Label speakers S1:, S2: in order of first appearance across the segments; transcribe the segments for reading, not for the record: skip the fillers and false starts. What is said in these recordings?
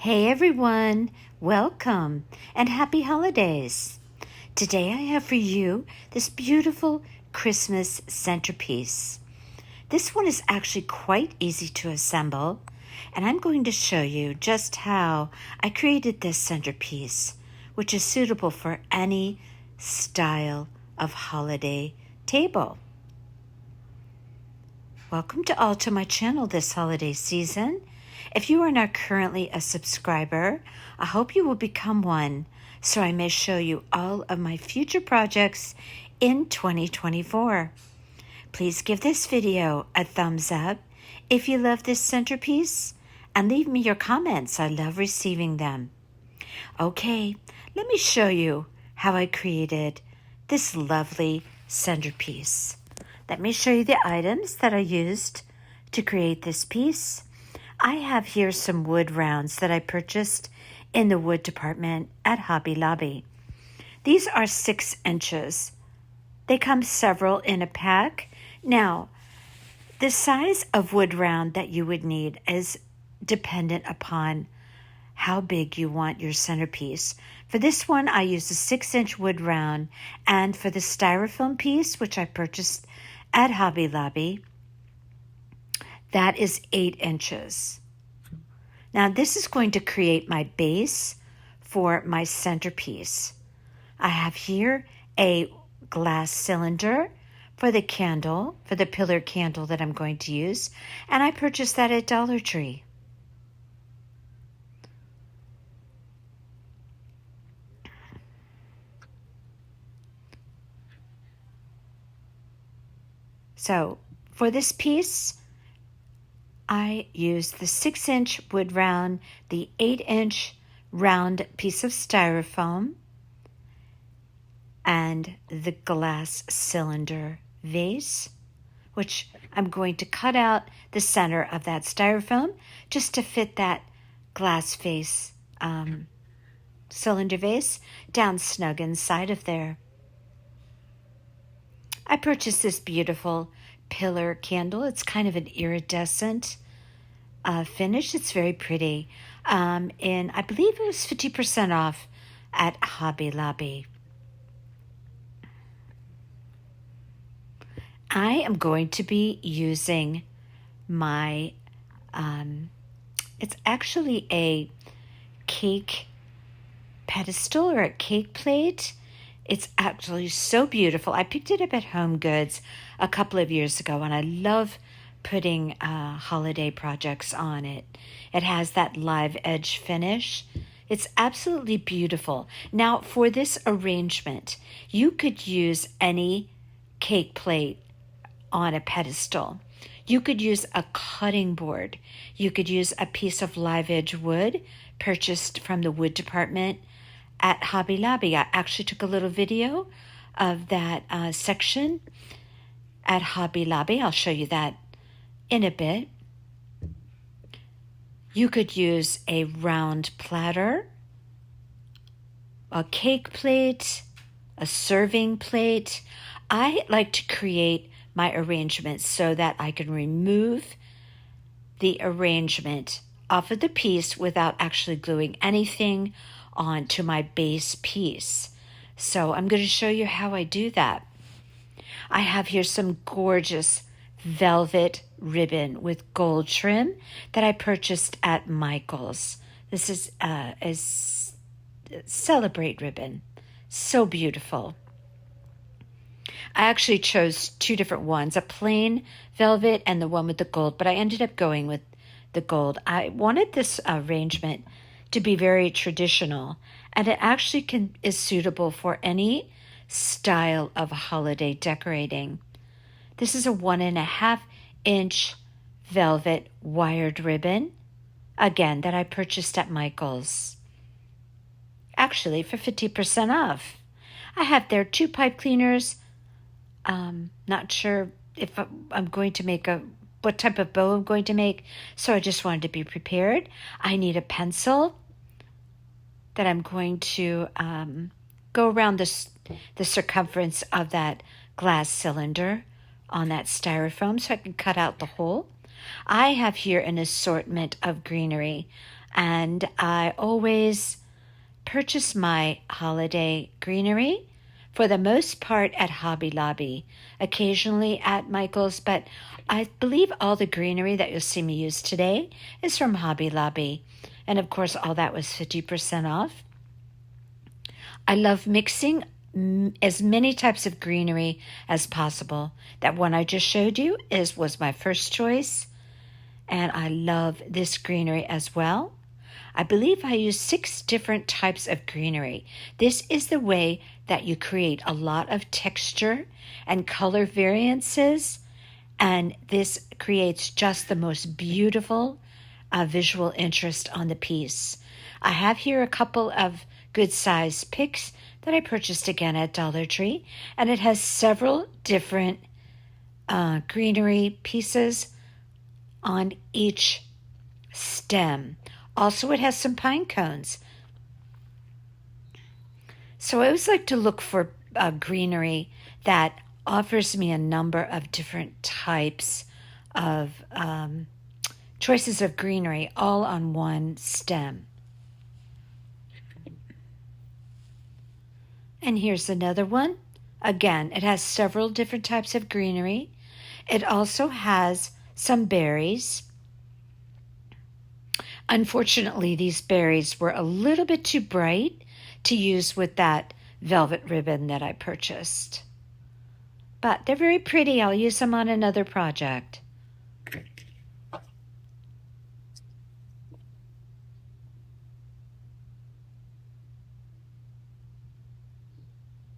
S1: Hey everyone, welcome and happy holidays. Today I have for you this beautiful Christmas centerpiece. This one is actually quite easy to assemble, and I'm going to show you just how I created this centerpiece, which is suitable for any style of holiday table. Welcome to all to my channel this holiday season. If you are not currently a subscriber, I hope you will become one so I may show you all of my future projects in 2024. Please give this video a thumbs up if you love this centerpiece and leave me your comments. I love receiving them. Okay, let me show you how I created this lovely centerpiece. Let me show you the items that I used to create this piece. I have here some wood rounds that I purchased in the wood department at Hobby Lobby. These are 6 inches. They come several in a pack. Now, the size of wood round that you would need is dependent upon how big you want your centerpiece. For this one, I used a 6-inch wood round, and for the styrofoam piece, which I purchased at Hobby Lobby, that is 8 inches. Now this is going to create my base for my centerpiece. I have here a glass cylinder for the candle, for the pillar candle that I'm going to use, and I purchased that at Dollar Tree. So for this piece, I used the 6-inch wood round, the 8-inch round piece of styrofoam, and the glass cylinder vase, which I'm going to cut out the center of that styrofoam just to fit that glass vase, cylinder vase down snug inside of there. I purchased this beautiful pillar candle. It's kind of an iridescent finish. It's very pretty. And I believe it was 50% off at Hobby Lobby. I am going to be using my, it's actually a cake pedestal or a cake plate. It's actually so beautiful. I picked it up at Home Goods a couple of years ago, and I love putting holiday projects on it. It has that live edge finish. It's absolutely beautiful. Now, for this arrangement, you could use any cake plate on a pedestal. You could use a cutting board. You could use a piece of live edge wood purchased from the wood department at Hobby Lobby. I actually took a little video of that section at Hobby Lobby. I'll show you that in a bit. You could use a round platter, a cake plate, a serving plate. I like to create my arrangements so that I can remove the arrangement off of the piece without actually gluing anything onto my base piece. So I'm going to show you how I do that. I have here some gorgeous velvet ribbon with gold trim that I purchased at Michael's. This is a Celebrate ribbon. So beautiful. I actually chose 2 different ones, a plain velvet and the one with the gold, but I ended up going with the gold. I wanted this arrangement to be very traditional, and it actually is suitable for any style of holiday decorating. This is a 1.5-inch velvet wired ribbon, again, that I purchased at Michael's, actually for 50% off. I have there 2 pipe cleaners. Not sure if I'm going to make what type of bow I'm going to make, so I just wanted to be prepared. I need a pencil that I'm going to go around the circumference of that glass cylinder on that styrofoam so I can cut out the hole. I have here an assortment of greenery. And I always purchase my holiday greenery for the most part at Hobby Lobby, occasionally at Michael's, but I believe all the greenery that you'll see me use today is from Hobby Lobby. And of course, all that was 50% off. I love mixing as many types of greenery as possible. That one I just showed you was my first choice, and I love this greenery as well. I believe I use 6 different types of greenery. This is the way that you create a lot of texture and color variances, and this creates just the most beautiful visual interest on the piece. I have here a couple of good size picks that I purchased again at Dollar Tree, and it has several different greenery pieces on each stem. Also, it has some pine cones. So I always like to look for greenery that offers me a number of different types of choices of greenery all on one stem. And here's another one. Again, it has several different types of greenery. It also has some berries. Unfortunately, these berries were a little bit too bright to use with that velvet ribbon that I purchased. But they're very pretty. I'll use them on another project.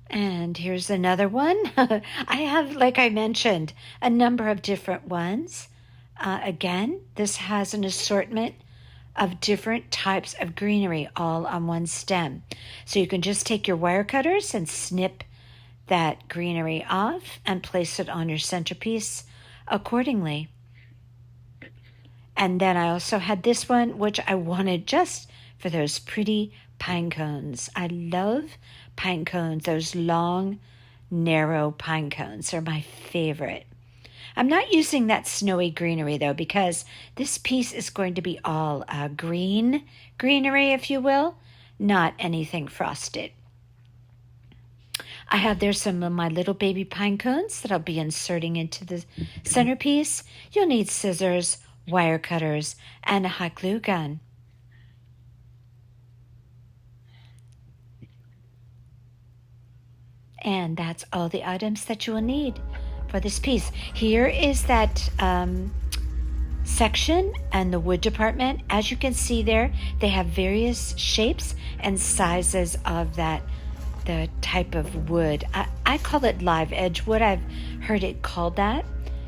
S1: And here's another one. I have, like I mentioned, a number of different ones. Again, this has an assortment of different types of greenery all on one stem. So you can just take your wire cutters and snip that greenery off and place it on your centerpiece accordingly. And then I also had this one, which I wanted just for those pretty pine cones. I love pine cones. Those long, narrow pine cones are my favorite. I'm not using that snowy greenery, though, because this piece is going to be all green greenery, if you will, not anything frosted. I have there some of my little baby pine cones that I'll be inserting into the centerpiece. You'll need scissors, wire cutters, and a hot glue gun. And that's all the items that you will need for this piece. Here is that section and the wood department. As you can see there, they have various shapes and sizes of the type of wood. I call it live edge wood. I've heard it called that.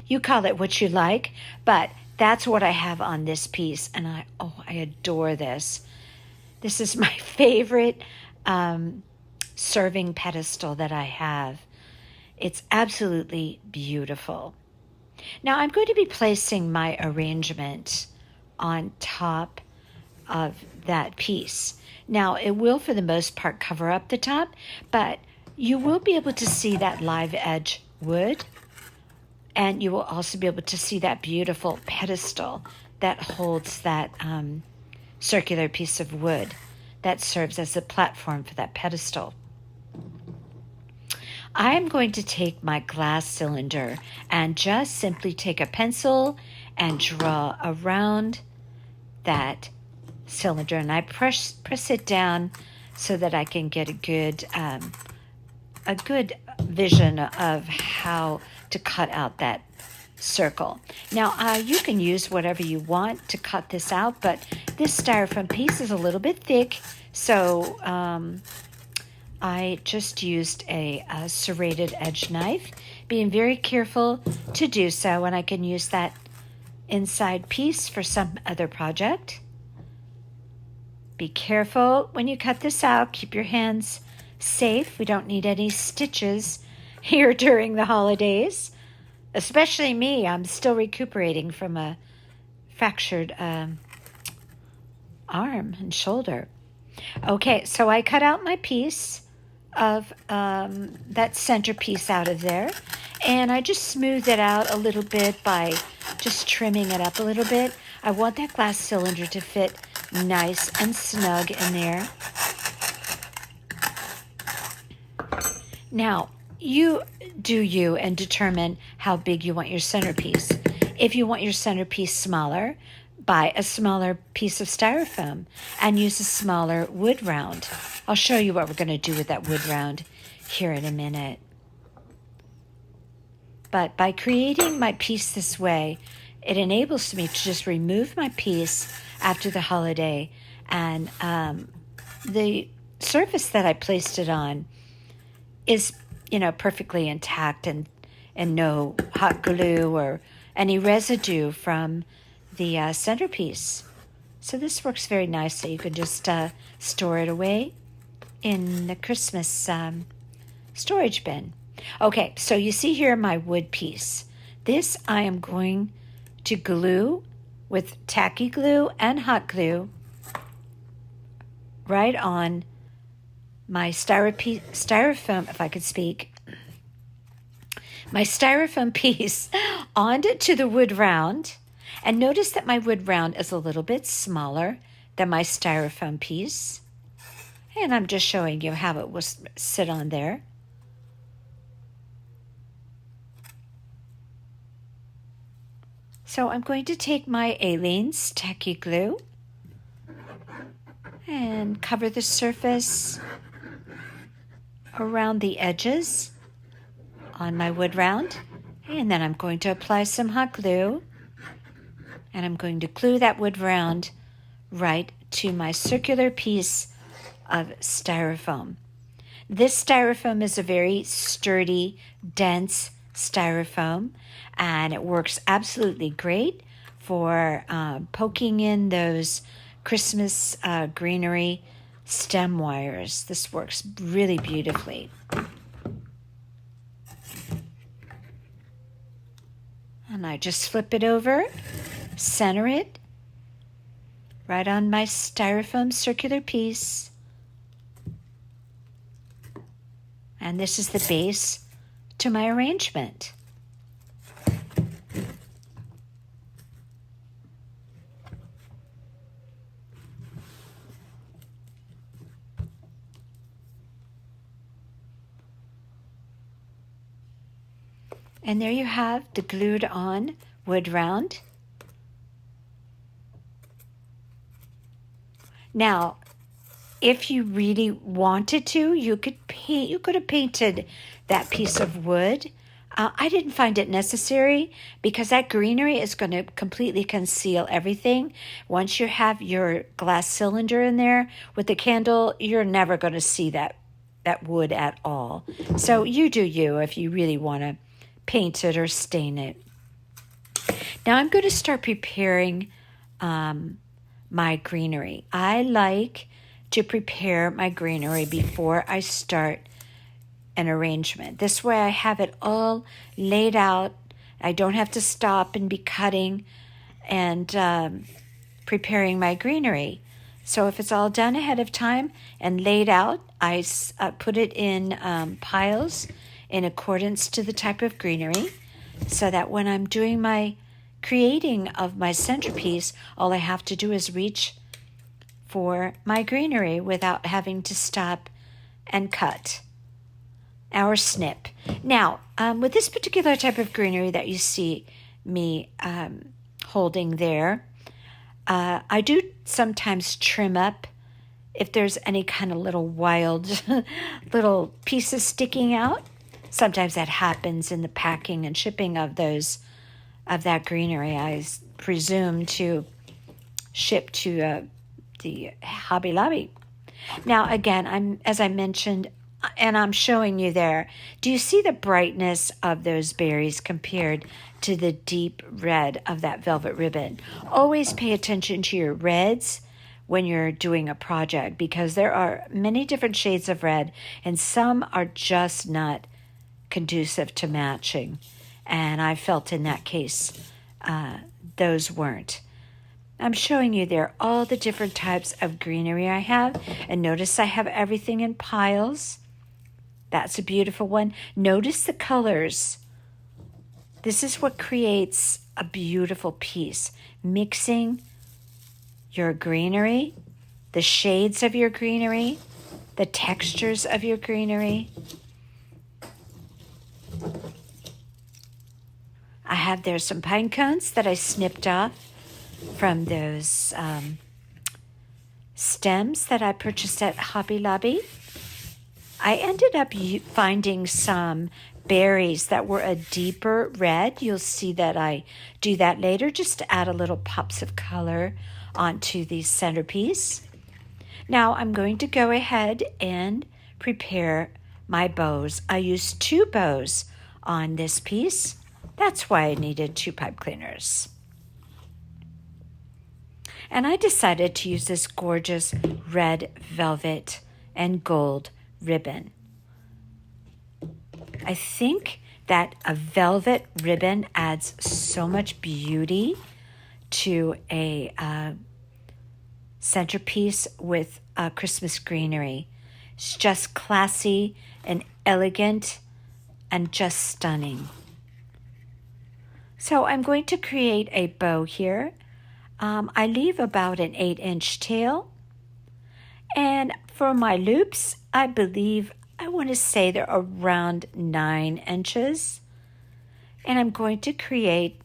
S1: You call it what you like, but that's what I have on this piece, and I adore this. This is my favorite serving pedestal that I have. It's absolutely beautiful. Now I'm going to be placing my arrangement on top of that piece. Now it will for the most part cover up the top, but you will be able to see that live edge wood, and you will also be able to see that beautiful pedestal that holds that circular piece of wood that serves as a platform for that pedestal. I'm going to take my glass cylinder and just simply take a pencil and draw around that cylinder, and I press it down so that I can get a good vision of how to cut out that circle. Now you can use whatever you want to cut this out, but this styrofoam piece is a little bit thick, so I just used a serrated edge knife, being very careful to do so, and I can use that inside piece for some other project. Be careful when you cut this out. Keep your hands safe. We don't need any stitches here during the holidays, especially me. I'm still recuperating from a fractured arm and shoulder. Okay, so I cut out my piece of that centerpiece out of there, and I just smoothed it out a little bit by just trimming it up a little bit. I want that glass cylinder to fit nice and snug in there. Now, you do you and determine how big you want your centerpiece. If you want your centerpiece smaller, buy a smaller piece of styrofoam and use a smaller wood round. I'll show you what we're going to do with that wood round here in a minute. But by creating my piece this way, it enables me to just remove my piece after the holiday, and the surface that I placed it on is, perfectly intact, and no hot glue or any residue from the centerpiece. So this works very nicely. You can just store it away in the Christmas storage bin. Okay, so you see here my wood piece. This I am going to glue with tacky glue and hot glue right on my styrofoam, if I could speak, my styrofoam piece onto the wood round. And notice that my wood round is a little bit smaller than my styrofoam piece. And I'm just showing you how it will sit on there. So I'm going to take my Aleene's tacky glue and cover the surface around the edges on my wood round. And then I'm going to apply some hot glue, and I'm going to glue that wood round right to my circular piece of styrofoam. This styrofoam is a very sturdy, dense styrofoam, and it works absolutely great for poking in those Christmas greenery stem wires. This works really beautifully. And I just flip it over, center it right on my styrofoam circular piece. And this is the base to my arrangement. And there you have the glued on wood round. Now, if you really wanted to, you could have painted that piece of wood. I didn't find it necessary because that greenery is going to completely conceal everything. Once you have your glass cylinder in there with the candle, you're never going to see that wood at all. So you do you if you really want to paint it or stain it. Now I'm going to start preparing my greenery. I like to prepare my greenery before I start an arrangement. This way I have it all laid out. I don't have to stop and be cutting and preparing my greenery. So if it's all done ahead of time and laid out, I put it in piles in accordance to the type of greenery, so that when I'm doing my creating of my centerpiece, all I have to do is reach for my greenery without having to stop and cut or snip. Now, with this particular type of greenery that you see me holding there, I do sometimes trim up if there's any kind of little wild little pieces sticking out. Sometimes that happens in the packing and shipping of that greenery. I presume to ship to the Hobby Lobby. Now, again, as I mentioned, and I'm showing you there, do you see the brightness of those berries compared to the deep red of that velvet ribbon? Always pay attention to your reds when you're doing a project, because there are many different shades of red, and some are just not conducive to matching. And I felt in that case, those weren't. I'm showing you there all the different types of greenery I have. And notice I have everything in piles. That's a beautiful one. Notice the colors. This is what creates a beautiful piece. Mixing your greenery, the shades of your greenery, the textures of your greenery. I have there some pine cones that I snipped off from those stems that I purchased at Hobby Lobby. I ended up finding some berries that were a deeper red. You'll see that I do that later just to add a little pops of color onto the centerpiece. Now I'm going to go ahead and prepare my bows. I used 2 bows on this piece. That's why I needed 2 pipe cleaners. And I decided to use this gorgeous red velvet and gold ribbon. I think that a velvet ribbon adds so much beauty to a centerpiece with Christmas greenery. It's just classy and elegant and just stunning. So I'm going to create a bow here. I leave about an 8-inch tail. And for my loops, I want to say they're around 9 inches. And I'm going to create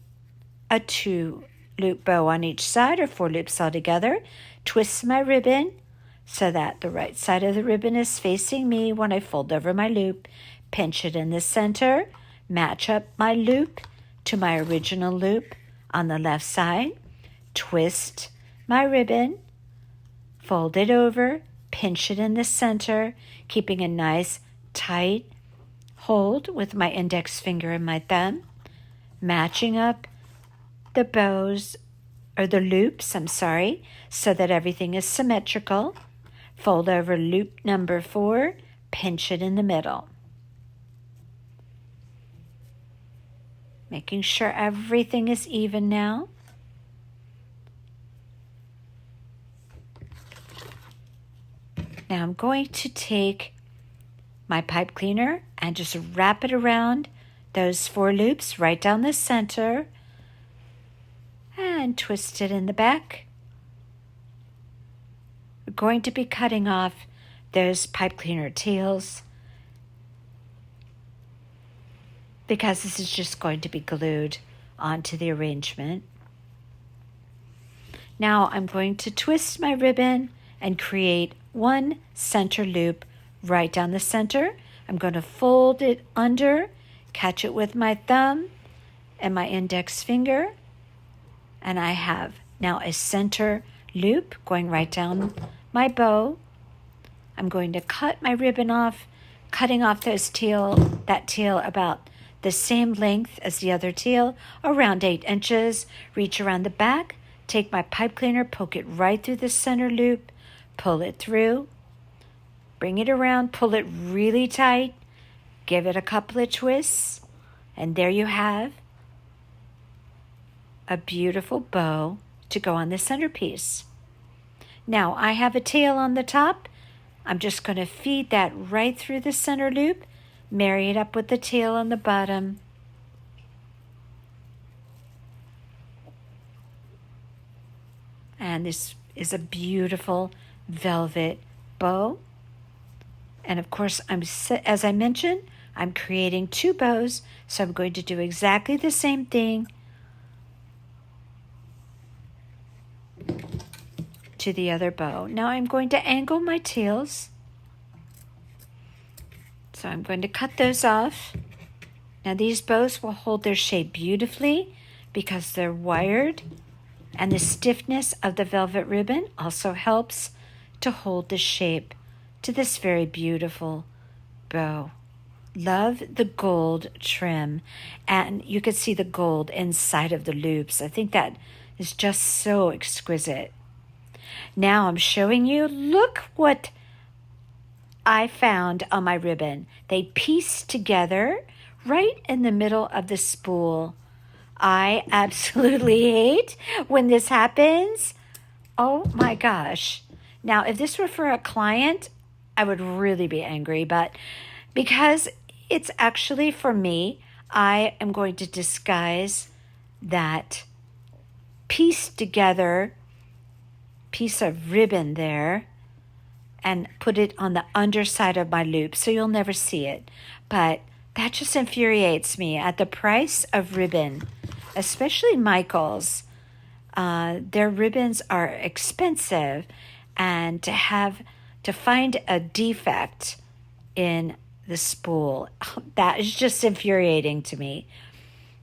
S1: a 2-loop bow on each side, or 4 loops altogether. Twist my ribbon so that the right side of the ribbon is facing me when I fold over my loop. Pinch it in the center. Match up my loop to my original loop on the left side. Twist my ribbon. Fold it over. Pinch it in the center, keeping a nice tight hold with my index finger and my thumb, matching up the bows, or the loops, so that everything is symmetrical. Fold over loop number 4, pinch it in the middle. Making sure everything is even now. Now I'm going to take my pipe cleaner and just wrap it around those 4 loops right down the center and twist it in the back. We're going to be cutting off those pipe cleaner tails because this is just going to be glued onto the arrangement. Now I'm going to twist my ribbon and create 1 center loop right down the center. I'm going to fold it under, catch it with my thumb and my index finger, and I have now a center loop going right down my bow. I'm going to cut my ribbon off, cutting off that tail about the same length as the other tail, around 8 inches. Reach around the back, take my pipe cleaner, poke it right through the center loop, pull it through, bring it around, pull it really tight, give it a couple of twists, and there you have a beautiful bow to go on the centerpiece. Now I have a tail on the top. I'm just going to feed that right through the center loop, marry it up with the tail on the bottom. And this is a beautiful velvet bow. And of course, as I mentioned, I'm creating 2 bows, so I'm going to do exactly the same thing to the other bow. Now I'm going to angle my tails. So I'm going to cut those off. Now these bows will hold their shape beautifully because they're wired, and the stiffness of the velvet ribbon also helps to hold the shape to this very beautiful bow. Love the gold trim, and you can see the gold inside of the loops. I think that is just so exquisite. Now I'm showing you, look what I found on my ribbon. They pieced together right in the middle of the spool. I absolutely hate when this happens. Oh my gosh. Now, if this were for a client, I would really be angry, but because it's actually for me, I am going to disguise that pieced together piece of ribbon there and put it on the underside of my loop so you'll never see it. But that just infuriates me. At the price of ribbon, especially Michael's, their ribbons are expensive, and to find a defect in the spool, that is just infuriating to me.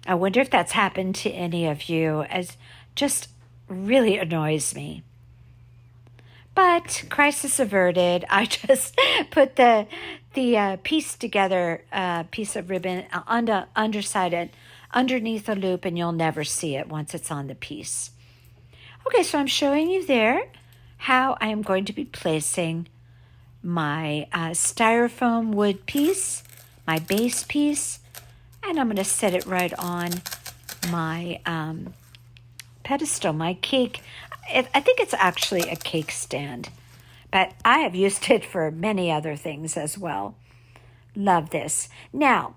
S1: I wonder if that's happened to any of you. It just really annoys me. But crisis averted. I just put the piece together, piece of ribbon on the underside underneath the loop, and you'll never see it once it's on the piece. Okay, so I'm showing you there how I am going to be placing my styrofoam wood piece, my base piece, and I'm going to set it right on my pedestal, my cake. I think it's actually a cake stand, but I have used it for many other things as well. Love this. Now,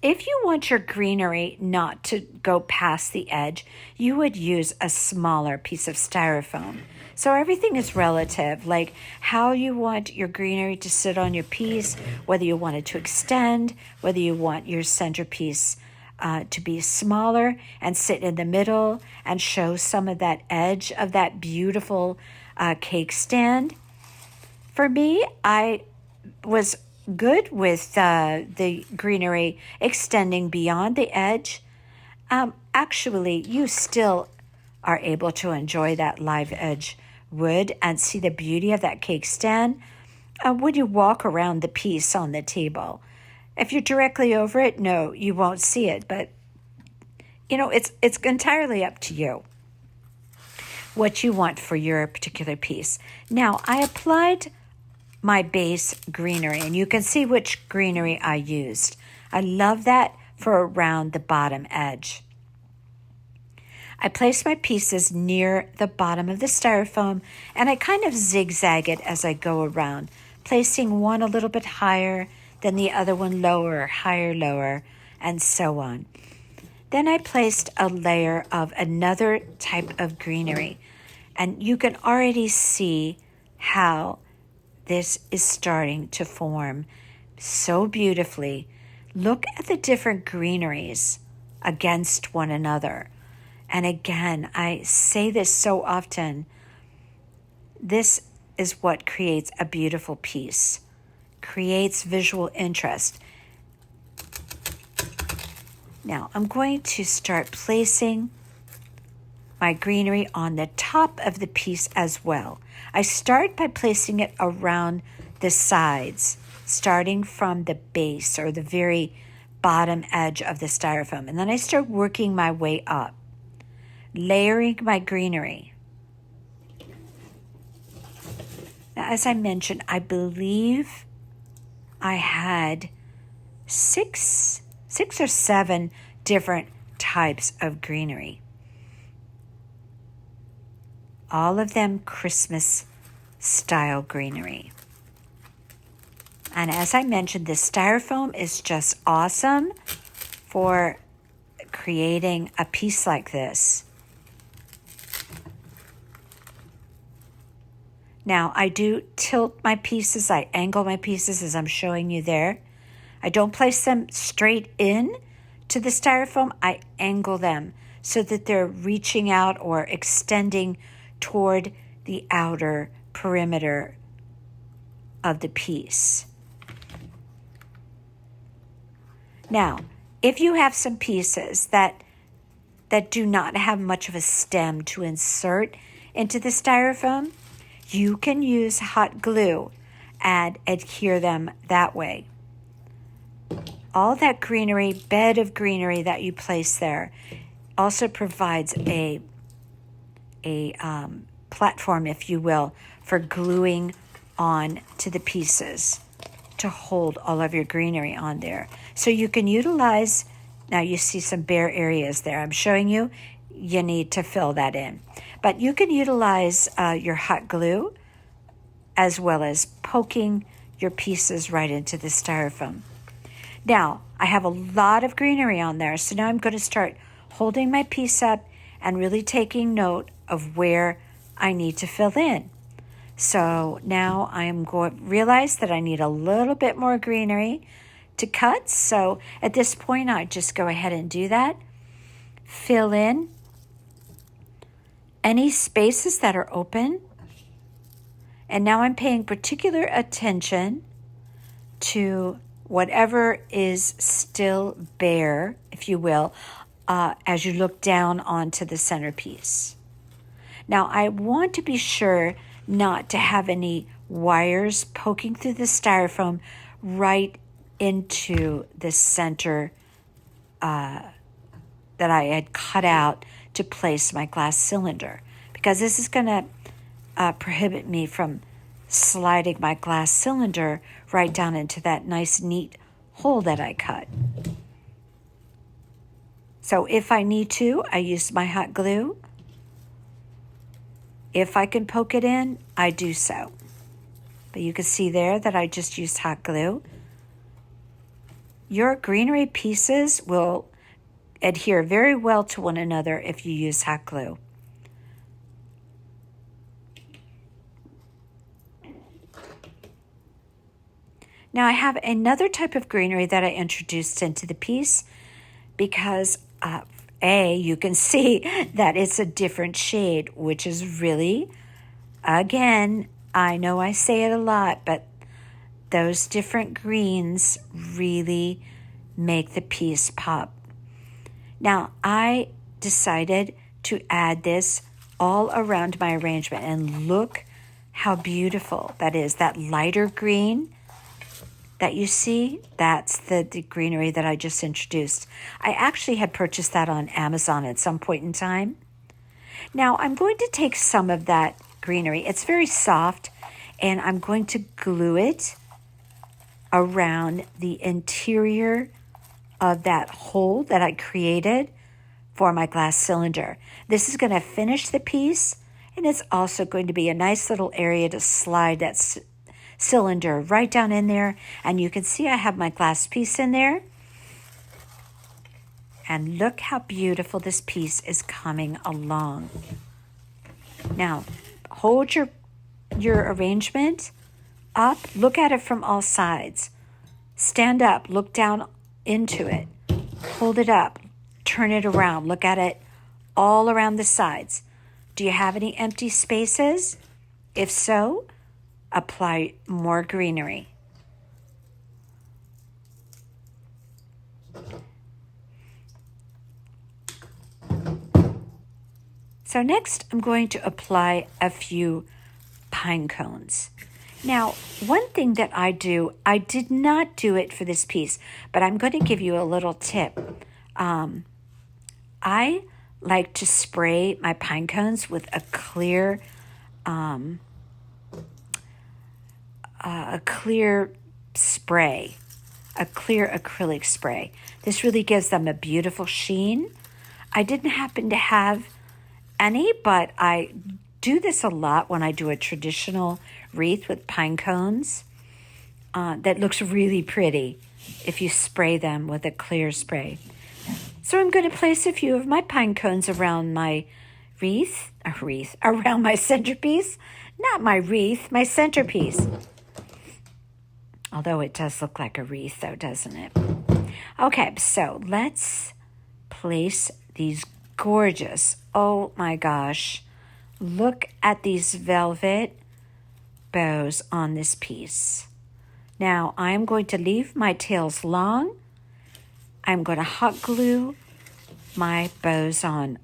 S1: if you want your greenery not to go past the edge, you would use a smaller piece of styrofoam. So everything is relative, like how you want your greenery to sit on your piece, whether you want it to extend, whether you want your centerpiece to be smaller and sit in the middle and show some of that edge of that beautiful cake stand. For me, I was good with the greenery extending beyond the edge. Actually, you still are able to enjoy that live edge wood and see the beauty of that cake stand when you walk around the piece on the table. If you're directly over it, no, you won't see it. But, it's entirely up to you what you want for your particular piece. Now, I applied my base greenery, and you can see which greenery I used. I love that for around the bottom edge. I place my pieces near the bottom of the styrofoam, and I kind of zigzag it as I go around, placing one a little bit higher than the other one lower, higher, lower, and so on. Then I placed a layer of another type of greenery, and you can already see how this is starting to form so beautifully. Look at the different greeneries against one another. And again, I say this so often, this is what creates a beautiful piece, creates visual interest. Now, I'm going to start placing my greenery on the top of the piece as well. I start by placing it around the sides, starting from the base or the very bottom edge of the styrofoam. And then I start working my way up, layering my greenery. Now, as I mentioned, I believe I had six or seven different types of greenery. All of them Christmas style greenery. And as I mentioned, this styrofoam is just awesome for creating a piece like this. Now, I do tilt my pieces, I angle my pieces as I'm showing you there. I don't place them straight in to the styrofoam, I angle them so that they're reaching out or extending toward the outer perimeter of the piece. Now, if you have some pieces that do not have much of a stem to insert into the styrofoam, you can use hot glue and adhere them that way. All that greenery, bed of greenery that you place there also provides a platform, if you will, for gluing on to the pieces to hold all of your greenery on there. So you can utilize, now you see some bare areas there. I'm showing you, you need to fill that in. But you can utilize your hot glue as well as poking your pieces right into the styrofoam. Now, I have a lot of greenery on there, so now I'm going to start holding my piece up and really taking note of where I need to fill in. So now I'm going to realize that I need a little bit more greenery to cut. So at this point, I just go ahead and do that. Fill in any spaces that are open. And now I'm paying particular attention to whatever is still bare, if you will, as you look down onto the centerpiece. Now I want to be sure not to have any wires poking through the styrofoam right into the center that I had cut out to place my glass cylinder, because this is going to prohibit me from sliding my glass cylinder right down into that nice neat hole that I cut. So if I need to, I use my hot glue. If I can poke it in, I do so. But you can see there that I just used hot glue. Your greenery pieces will adhere very well to one another if you use hot glue. Now I have another type of greenery that I introduced into the piece because you can see that it's a different shade, which is really, again, I know I say it a lot, but those different greens really make the piece pop. Now I decided to add this all around my arrangement, and look how beautiful that is. That lighter green that you see, that's the greenery that I just introduced. I actually had purchased that on Amazon at some point in time. Now I'm going to take some of that greenery. It's very soft, and I'm going to glue it around the interior of that hole that I created for my glass cylinder. This is going to finish the piece, and it's also going to be a nice little area to slide that cylinder right down in there. And you can see I have my glass piece in there. And look how beautiful this piece is coming along. Now, hold your arrangement up. Look at it from all sides. Stand up. Look down into it. Hold it up. Turn it around. Look at it all around the sides. Do you have any empty spaces? If so, apply more greenery. So next, I'm going to apply a few pine cones. Now, one thing that I do, I did not do it for this piece, but I'm going to give you a little tip. I like to spray my pine cones with a clear spray, a clear acrylic spray. This really gives them a beautiful sheen. I didn't happen to have any, but I do this a lot when I do a traditional wreath with pine cones. That looks really pretty if you spray them with a clear spray. So I'm going to place a few of my pine cones around my around my centerpiece. Not my wreath, my centerpiece. Although it does look like a wreath though, doesn't it? Okay, so let's place these gorgeous, oh my gosh, look at these velvet bows on this piece. Now I'm going to leave my tails long. I'm going to hot glue my bows on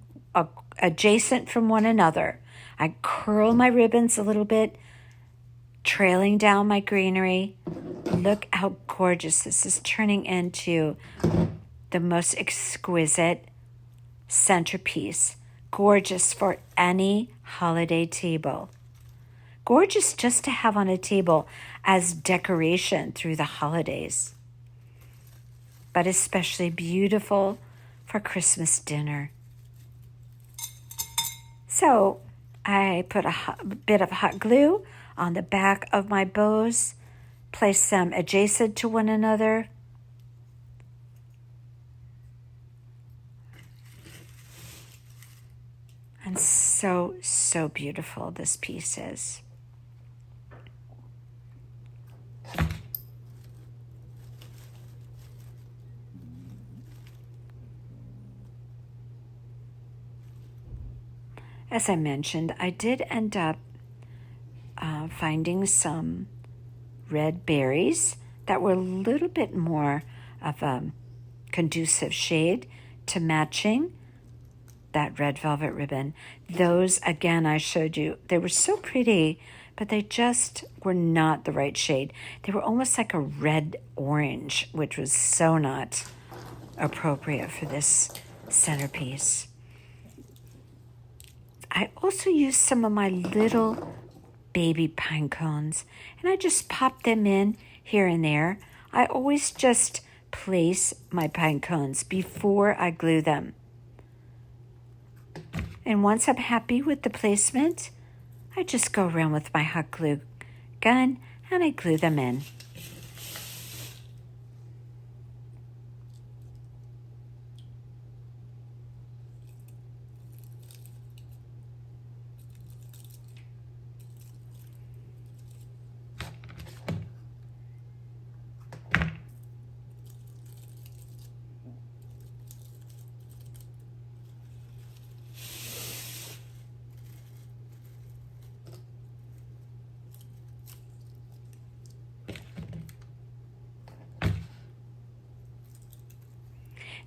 S1: adjacent from one another. I curl my ribbons a little bit, trailing down my greenery. Look how gorgeous this is turning into the most exquisite centerpiece. Gorgeous for any holiday table. Gorgeous just to have on a table as decoration through the holidays. But especially beautiful for Christmas dinner. So I put a bit of hot glue on the back of my bows, place them adjacent to one another. And so, so beautiful this piece is. As I mentioned, I did end up finding some red berries that were a little bit more of a conducive shade to matching that red velvet ribbon. Those, again, I showed you, they were so pretty, but they just were not the right shade. They were almost like a red orange, which was so not appropriate for this centerpiece. I also used some of my little baby pine cones, and I just pop them in here and there. I always just place my pine cones before I glue them. And once I'm happy with the placement, I just go around with my hot glue gun and I glue them in.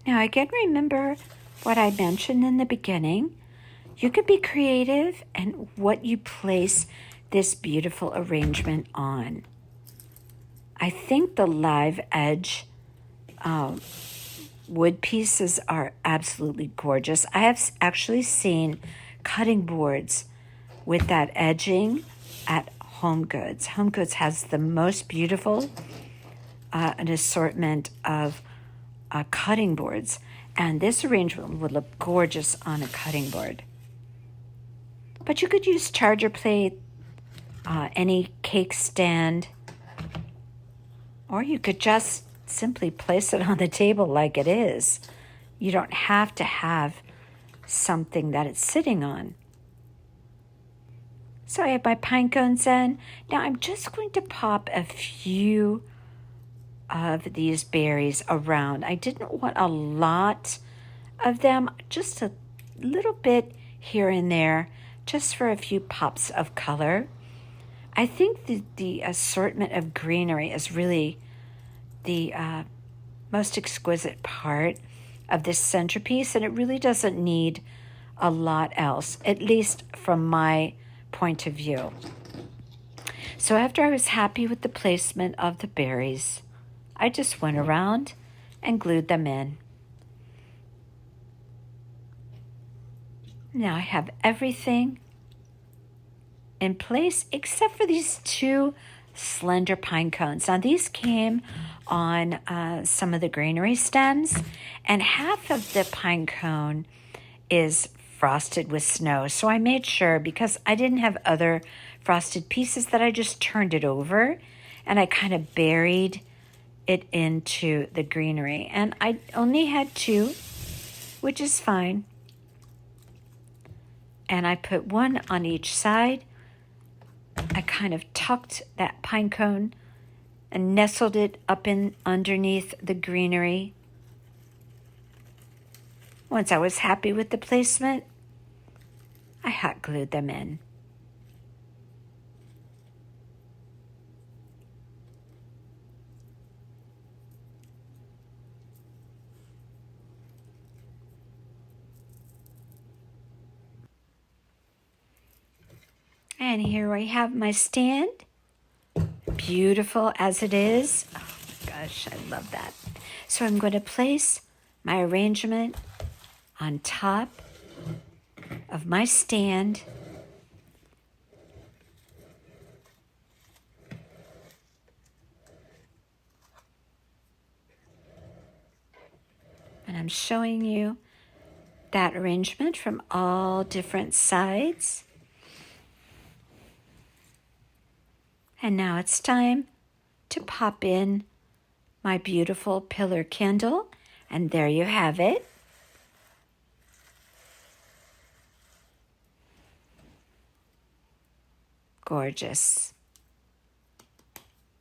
S1: Now, again, remember what I mentioned in the beginning. You could be creative in what you place this beautiful arrangement on. I think the live edge wood pieces are absolutely gorgeous. I have actually seen cutting boards with that edging at Home Goods. Home Goods has the most beautiful an assortment of cutting boards, and this arrangement would look gorgeous on a cutting board. But you could use charger plate, any cake stand, or you could just simply place it on the table like it is. You don't have to have something that it's sitting on. So I have my pine cones in. Now I'm just going to pop a few of these berries around. I didn't want a lot of them, just a little bit here and there, just for a few pops of color. I think the assortment of greenery is really the most exquisite part of this centerpiece, and it really doesn't need a lot else, at least from my point of view. So after I was happy with the placement of the berries, I just went around and glued them in. Now I have everything in place except for these two slender pine cones. Now these came on some of the greenery stems, and half of the pine cone is frosted with snow. So I made sure, because I didn't have other frosted pieces, that I just turned it over and I kind of buried it into the greenery. And I only had two, which is fine. And I put one on each side. I kind of tucked that pine cone and nestled it up in underneath the greenery. Once I was happy with the placement, I hot glued them in. And here I have my stand, beautiful as it is. Oh my gosh, I love that. So I'm going to place my arrangement on top of my stand. And I'm showing you that arrangement from all different sides. And now it's time to pop in my beautiful pillar candle. And there you have it. Gorgeous.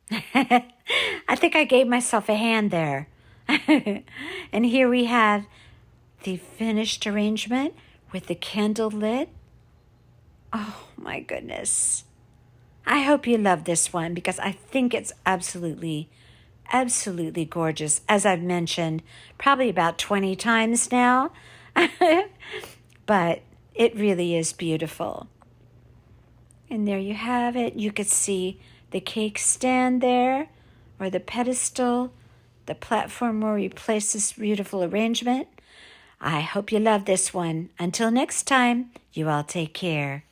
S1: I think I gave myself a hand there. And here we have the finished arrangement with the candle lit. Oh my goodness. I hope you love this one because I think it's absolutely gorgeous. As I've mentioned, probably about 20 times now. But it really is beautiful. And there you have it. You could see the cake stand there, or the pedestal, the platform where we place this beautiful arrangement. I hope you love this one. Until next time, you all take care.